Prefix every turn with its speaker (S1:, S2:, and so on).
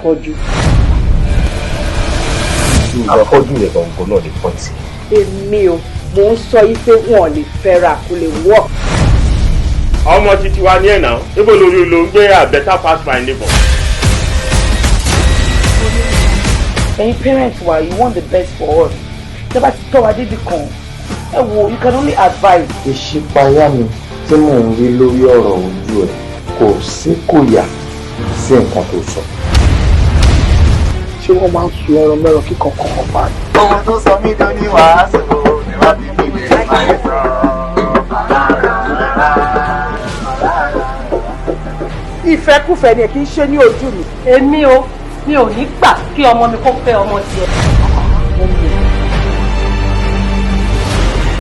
S1: afọ́jú.
S2: Afọ́jú yẹn gangan náà lè pọ̀ sí.
S1: Èmi o mò ń sọ yìí pé wọn ò lè fẹ́ra kó lè wọ́.
S3: ọmọ títí wa ní ẹ̀ náà níbo lórí ló ń gbé better pass my neighbor.
S1: Ẹ̀yin parents wa you want the best for us. Tẹ́ bá ti tọ́ wa débi kan ẹ wo you can only advise.
S2: Ìṣípayá mi tí mò ń rí lórí ọ̀rọ̀ ojú ẹ̀ kò sí kò yà sí nǹkan tó sọ.
S4: Ṣé wọ́n máa ń sun ẹran mẹ́ran kíkan kọ̀ọ̀kan pa ni?
S5: Ohun tó sọ mí dání wàásù ni wọ́n fi mí lè máa sọ.
S1: Ìfẹ́kùfẹ́ ni kì í ṣe ní ojú mi.
S6: Èmi o mi ò ní gbà kí ọmọ mi kó fẹ́ ọmọ tiẹ̀.